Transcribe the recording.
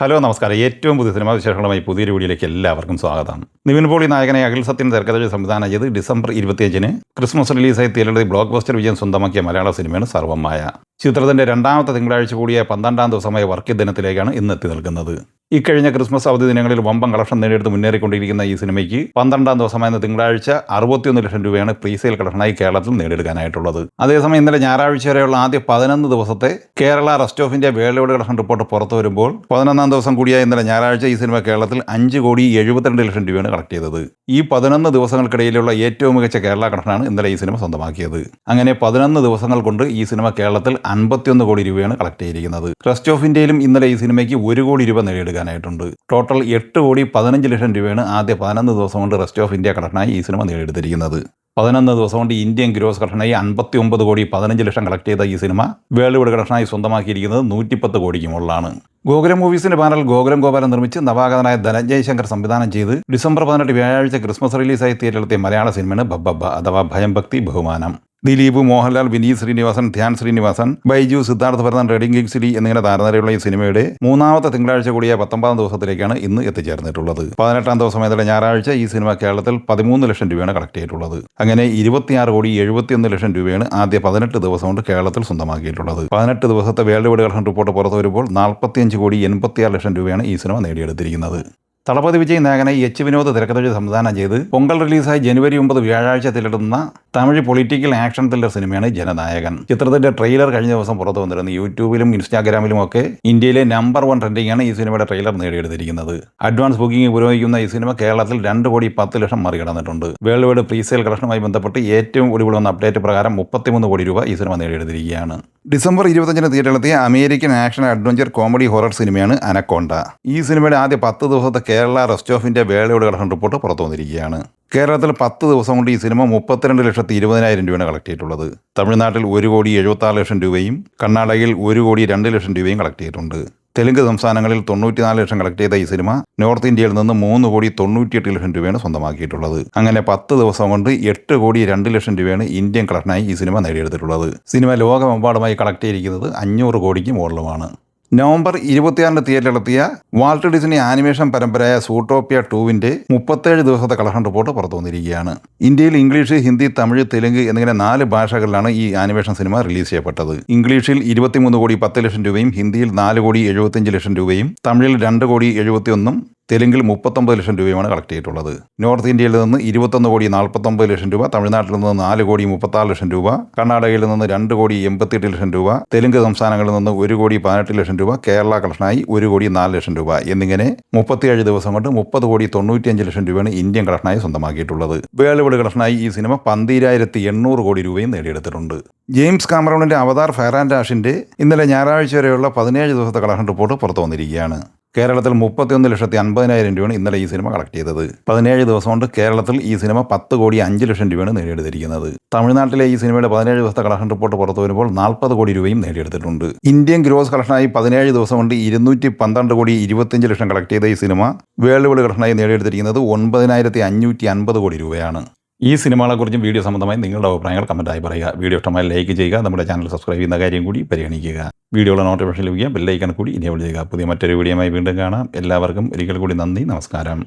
Hello നമസ്കാരം. ഏറ്റവും പുതിയ സിനിമാ വിശേഷങ്ങളുമായി പുതിയൊരു വീഡിയോയിലേക്ക് എല്ലാവർക്കും സ്വാഗതം. നിവിൻ പോളി നായകനെ അഖിൽ സത്യൻ തിരക്കഥ സംവിധാനം ചെയ്ത് ഡിസംബർ 25-ന് ക്രിസ്മസ് റിലീസായി തിയേറ്ററിൽ ബ്ലോക്ക് ബസ്റ്റർ വിജയം സ്വന്തമാക്കിയ മലയാള സിനിമയാണ് സർവ്വമായ. ചിത്രത്തിന്റെ രണ്ടാമത്തെ തിങ്കളാഴ്ച കൂടിയ 12-ാം ദിവസമായ വർക്ക് ദിനത്തിലേക്കാണ് ഇന്ന് എത്തി നിൽക്കുന്നത്. ഇക്കഴിഞ്ഞ ക്രിസ്മസ് അവധി ദിനങ്ങളിൽ വമ്പൻ കളക്ഷൻ നേടിയെടുത്ത് മുന്നേറിക്കൊണ്ടിരിക്കുന്ന ഈ സിനിമയ്ക്ക് 12-ാം ദിവസമായ തിങ്കളാഴ്ച 61 ലക്ഷം രൂപയാണ് പ്രീസെയിൽ കളക്ഷനായി കേരളത്തിൽ നേടിയെടുക്കാനായിട്ടുള്ളത്. അതേസമയം ഇന്നലെ ഞായറാഴ്ച വരെയുള്ള ആദ്യ 11 ദിവസത്തെ Kerala rest of India world wide collection report പുറത്തു വരുമ്പോൾ 11-ാം ദിവസം കൂടിയായ ഇന്നലെ ഞായറാഴ്ച ഈ സിനിമ കേരളത്തിൽ 5,72 ലക്ഷം രൂപയാണ് കളക്ട് ചെയ്തത്. ഈ 11 ദിവസങ്ങൾക്കിടയിലുള്ള ഏറ്റവും മികച്ച കേരള കളക്ഷനാണ് ഇന്നലെ ഈ സിനിമ സ്വന്തമാക്കിയത്. അങ്ങനെ 11 ദിവസങ്ങൾ കൊണ്ട് ഈ സിനിമ കേരളത്തിൽ 51 കോടി രൂപയാണ് കളക്ട് ചെയ്തിരിക്കുന്നത്. റെസ്റ്റ് ഓഫ് ഇന്ത്യയിലും ഇന്നലെ ഈ സിനിമയ്ക്ക് 1 കോടി രൂപ നേടിയെടുക്കാനായിട്ടുണ്ട്. ടോട്ടൽ 8 കോടി 15 ലക്ഷം രൂപയാണ് ആദ്യ 11 ദിവസം കൊണ്ട് റെസ്റ്റ് ഓഫ് ഇന്ത്യ കളക്ഷനായി ഈ സിനിമ നേടിയെടുത്തിരിക്കുന്നത്. 11 ദിവസം കൊണ്ട് ഇന്ത്യൻ ഗ്രോസ് കളക്ഷനായി 59 കോടി 15 ലക്ഷം കളക്ട് ചെയ്ത ഈ സിനിമ വേൾഡ് വൈഡ് കളക്ഷനായി സ്വന്തമാക്കിയിരിക്കുന്നത് 110 കോടിക്ക് മുകളിലാണ്. ഗോകുലം മൂവീസിന്റെ ബാനറിൽ ഗോകുലം ഗോപാലൻ നിർമ്മിച്ച് നവാഗതനായ ധനഞ്ജയ് ശങ്കർ സംവിധാനം ചെയ്ത് ഡിസംബർ 18 വ്യാഴാഴ്ച ക്രിസ്മസ് റിലീസായി തിയേറ്ററിലെത്തിയ മലയാള സിനിമയാണ് ബബ്ബബ്ബ അഥവാ ഭയം ഭക്തി ബഹുമാനം. ദിലീപ്, മോഹൻലാൽ, വിനീത് ശ്രീനിവാസൻ, ധ്യാൻ ശ്രീനിവാസൻ, ബൈജു, സിദ്ധാർത്ഥ് ഭരതൻ, റെഡിംഗ് കിങ്സ്ലി എന്നിങ്ങനെ താരനിരയുള്ള ഈ സിനിമയുടെ മൂന്നാമത്തെ തിങ്കളാഴ്ച കൂടിയ 19-ാം ദിവസത്തിലേക്കാണ് ഇന്ന് എത്തിച്ചേർന്നിട്ടുള്ളത്. 18-ാം ദിവസമായ ഞായറാഴ്ച ഈ സിനിമ കേരളത്തിൽ 13 ലക്ഷം രൂപയാണ് കളക്ട് ചെയ്തിട്ടുള്ളത്. അങ്ങനെ 26 കോടി 71 ലക്ഷം രൂപയാണ് ആദ്യ 18 ദിവസം കൊണ്ട് കേരളത്തിൽ സ്വന്തമാക്കിയിട്ടുള്ളത്. 18 ദിവസത്തെ വേൾഡ് വൈഡ് കളക്ഷൻ റിപ്പോർട്ട് പുറത്തു വരുമ്പോൾ 45 കോടി 86 ലക്ഷം രൂപയാണ് ഈ സിനിമ നേടിയെടുത്തിരിക്കുന്നത്. തളപതി വിജയ് നായകനായി എച്ച് വിനോദ് തിരക്കഥ സംവിധാനം ചെയ്ത് പൊങ്കൽ റിലീസായി ജനുവരി 9 വ്യാഴാഴ്ച തിരഞ്ഞെടുക്കുന്ന തമിഴ് പൊളിറ്റിക്കൽ ആക്ഷൻ ത്രില്ലർ സിനിമയാണ് ജനനായകൻ. ചിത്രത്തിന്റെ ട്രെയിലർ കഴിഞ്ഞ ദിവസം പുറത്തു വന്നിരുന്നു. യൂട്യൂബിലും ഇൻസ്റ്റാഗ്രാമിലും ഒക്കെ ഇന്ത്യയിലെ നമ്പർ 1 ട്രെൻഡിംഗ് ആണ് ഈ സിനിമയുടെ ട്രെയിലർ നേടിയെടുത്തിരിക്കുന്നത്. അഡ്വാൻസ് ബുക്കിംഗ് പുരോഗമിക്കുന്ന ഈ സിനിമ കേരളത്തിൽ 2 കോടി 10 ലക്ഷം മറികടന്നിട്ടുണ്ട്. വേൾഡ് വൈഡ് പ്രീസെയിൽ കളക്ഷനുമായി ബന്ധപ്പെട്ട് ഏറ്റവും ഒടുവിൽ വന്ന അപ്ഡേറ്റ് പ്രകാരം 33 കോടി രൂപ ഈ സിനിമ നേടിയെടുത്തിരിക്കുകയാണ്. ഡിസംബർ 25-ന് തിയേറ്ററിലെത്തിയ American action adventure comedy horror സിനിമയാണ് അനക്കോണ്ട. ഈ സിനിമയുടെ ആദ്യ 10 ദിവസത്തെ Kerala rest of India world wide collection report പുറത്തു വന്നിരിക്കുകയാണ്. കേരളത്തിൽ 10 ദിവസം കൊണ്ട് ഈ സിനിമ 32,20,000 രൂപയാണ് കളക്ട് ചെയ്തിട്ടുള്ളത്. തമിഴ്നാട്ടിൽ 1 കോടി 76 ലക്ഷം രൂപയും കർണാടകയിൽ 1 കോടി 2 ലക്ഷം രൂപയും കളക്ട് ചെയ്തിട്ടുണ്ട്. തെലുങ്ക് സംസ്ഥാനങ്ങളിൽ 94 ലക്ഷം കളക്ട് ചെയ്ത ഈ സിനിമ നോർത്ത് ഇന്ത്യയിൽ നിന്ന് 3 കോടി 98 ലക്ഷം രൂപയാണ് സ്വന്തമാക്കിയിട്ടുള്ളത്. അങ്ങനെ 10 ദിവസം കൊണ്ട് 8 കോടി 2 ലക്ഷം രൂപയാണ് ഇന്ത്യൻ കളക്ഷനായി ഈ സിനിമ നേടിയെടുത്തിട്ടുള്ളത്. സിനിമ ലോകമെമ്പാടുമായി കളക്ട് ചെയ്തിരിക്കുന്നത് 500 കോടിക്ക് മുകളിലുമാണ്. നവംബർ 26-ന് തിയേറ്ററിലെത്തിയ വാൾട്ട് ഡിസ്നി ആനിമേഷൻ പരമ്പരയായ സൂട്ടോപ്പിയ 2-ന്റെ 37 ദിവസത്തെ കളക്ഷൻ റിപ്പോർട്ട് പുറത്തു വന്നിരിക്കുകയാണ്. ഇന്ത്യയിൽ ഇംഗ്ലീഷ്, ഹിന്ദി, തമിഴ്, തെലുങ്ക് എന്നിങ്ങനെ 4 ഭാഷകളിലാണ് ഈ ആനിമേഷൻ സിനിമ റിലീസ് ചെയ്യപ്പെട്ടത്. ഇംഗ്ലീഷിൽ 23 കോടി 10 ലക്ഷം രൂപയും ഹിന്ദിയിൽ 4 കോടി 75 ലക്ഷം രൂപയും തമിഴിൽ 2 കോടി 71 തെലുങ്കിൽ 39 ലക്ഷം രൂപയുമാണ് കളക്ട് ചെയ്തിട്ടുള്ളത്. നോർത്ത് ഇന്ത്യയിൽ നിന്ന് 21 കോടി 49 ലക്ഷം രൂപ, തമിഴ്നാട്ടിൽ നിന്ന് 4 കോടി 36 ലക്ഷം രൂപ, കർണാടകയിൽ നിന്ന് 2 കോടി 88 ലക്ഷം രൂപ, തെലുങ്ക് സംസ്ഥാനങ്ങളിൽ നിന്ന് 1 കോടി 18 ലക്ഷം രൂപ, കേരള കളക്ഷനായി 1 കോടി 4 ലക്ഷം രൂപ എന്നിങ്ങനെ 37 ദിവസം കൊണ്ട് 30 കോടി 95 ലക്ഷം രൂപയാണ് ഇന്ത്യൻ കളക്ഷനായി സ്വന്തമാക്കിയിട്ടുള്ളത്. വേൾഡ് വൈഡ് കളക്ഷനായി ഈ സിനിമ 12,800 കോടി രൂപയും നേടിയെടുത്തിട്ടുണ്ട്. ജെയിംസ് കാമറൂണിന്റെ അവതാർ ഫയർ ആൻഡ് ആഷിന്റെ ഇന്നലെ ഞായറാഴ്ച വരെയുള്ള 17 ദിവസത്തെ കളക്ഷൻ റിപ്പോർട്ട് പുറത്തു വന്നിരിക്കുകയാണ്. കേരളത്തിൽ 31,50,000 രൂപയാണ് ഇന്നലെ ഈ സിനിമ കളക്ട് ചെയ്തത്. 17 ദിവസം കൊണ്ട് കേരളത്തിൽ ഈ സിനിമ 10 കോടി 5 ലക്ഷം രൂപയാണ് നേടിയെടുത്തിരിക്കുന്നത്. തമിഴ്നാട്ടിലെ ഈ സിനിമയുടെ 17 ദിവസത്തെ കളക്ഷൻ റിപ്പോർട്ട് പുറത്തു വരുമ്പോൾ 40 കോടി രൂപയും നേടിയെടുത്തിട്ടുണ്ട്. ഇന്ത്യൻ ഗ്രോസ് കളക്ഷനായി 17 ദിവസം കൊണ്ട് 212 കോടി 25 ലക്ഷം കളക്ട് ചെയ്ത ഈ സിനിമ വേൾഡ് വൈഡ് കളക്ഷനായി നേടിയെടുത്തിരിക്കുന്നത് 9,550 കോടി രൂപയാണ്. ഈ സിനിമകളെക്കുറിച്ചും വീഡിയോ സംബന്ധമായി നിങ്ങളുടെ അഭിപ്രായങ്ങൾ കമൻറ്റായി പറയുക. വീഡിയോ ഇഷ്ടമായി ലൈക്ക് ചെയ്യുക. നമ്മുടെ ചാനൽ സബ്സ്ക്രൈബ് ചെയ്യുന്ന കാര്യം കൂടി പരിഗണിക്കുക. വീഡിയോയുടെ നോട്ടിഫിക്കേഷൻ ലഭിക്കുക. ബെല്ലൈക്കൺ കൂടി ഇനേബിൾ ചെയ്യുക. പുതിയ മറ്റൊരു വീഡിയോയുമായി വീണ്ടും കാണാം. എല്ലാവർക്കും ഒരിക്കൽ കൂടി നന്ദി, നമസ്കാരം.